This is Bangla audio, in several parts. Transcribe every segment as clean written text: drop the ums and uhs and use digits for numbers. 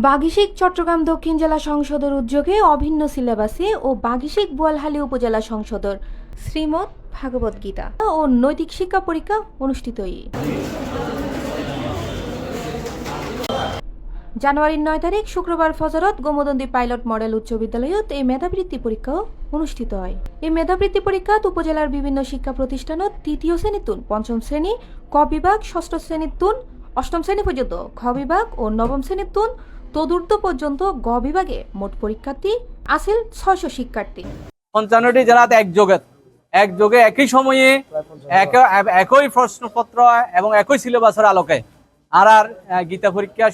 বাগিশিক চট্টগ্রাম দক্ষিণ জেলা সংসদের উদ্যোগে অভিন্ন সিলেবাসে ও বাগিশিক বোয়ালহালী উপজেলা সংসদের শ্রীমদ ভাগবত গীতা ও নৈতিক শিক্ষা পরীক্ষা অনুষ্ঠিত। জানুয়ারির 9 তারিখ শুক্রবার ফজরত গোমদন্দি পাইলট মডেল উচ্চ বিদ্যালয়ত এই মেধাবৃত্তি পরীক্ষাও অনুষ্ঠিত হয়। এই মেধাবৃত্তি পরীক্ষাত উপজেলার বিভিন্ন শিক্ষা প্রতিষ্ঠানত তৃতীয় শ্রেণীতুন পঞ্চম শ্রেণী, ক বিভাগ ষষ্ঠ শ্রেণীতুন অষ্টম শ্রেণী পর্যন্ত, খ বিভাগ ও নবম শ্রেণীতুন চতুর্থ পর্যন্ত গ বিভাগে মোট পরীক্ষার্থী আছিল 600 শিক্ষার্থী। 55টি জেলাতে একযোগে একই সময়ে একই প্রশ্নপত্র এবং একই সিলেবাসের আলোকে আর গীতা পরীক্ষা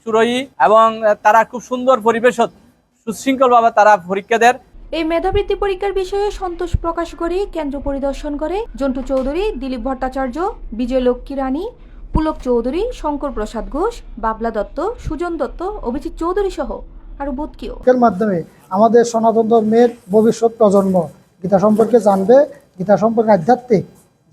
শুরুই এবং তারা খুব সুন্দর পরিবেশত সুশৃঙ্খলভাবে তারা পরীক্ষা দেয়। এই মেধাবৃত্তি পরীক্ষার বিষয়ে সন্তোষ প্রকাশ করে কেন্দ্র পরিদর্শন করে জন্টু চৌধুরী, দিলীপ ভট্টাচার্য, বিজয় লক্ষ্মী রানী, পুলক চৌধুরী, শঙ্কর প্রসাদ ঘোষ, বাবলা দত্ত, সুজন দত্ত, অভিজিৎ চৌধুরী সহ আরো বোধকেও এর মাধ্যমে আমাদের সনাতন ধর্মের ভবিষ্যৎ প্রজন্ম গীতা সম্পর্কে জানবে, গীতা সম্পর্কে আধ্যাত্মিক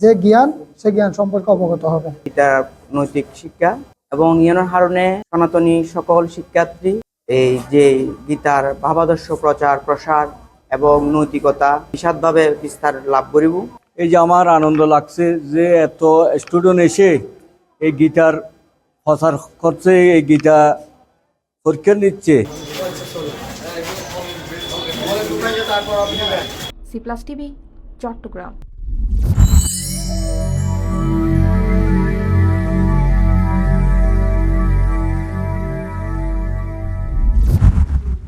যে জ্ঞান সে জ্ঞান সম্পর্কে অবগত হবে। গীতা নৈতিক শিক্ষা এবং ইয়নের হারণে সনাতনী সকল শিক্ষার্থী এই যে গীতার ভাবাদর্শ প্রচার প্রসার এবং নৈতিকতা বিশদভাবে বিস্তার লাভ করিব। এই যে আমার আনন্দ লাগছে যে এত স্টুডেন্ট এসে এই গীতার প্রচার করছে, এই গীতা পরীক্ষা নিচ্ছে। C+ TV Chittagong.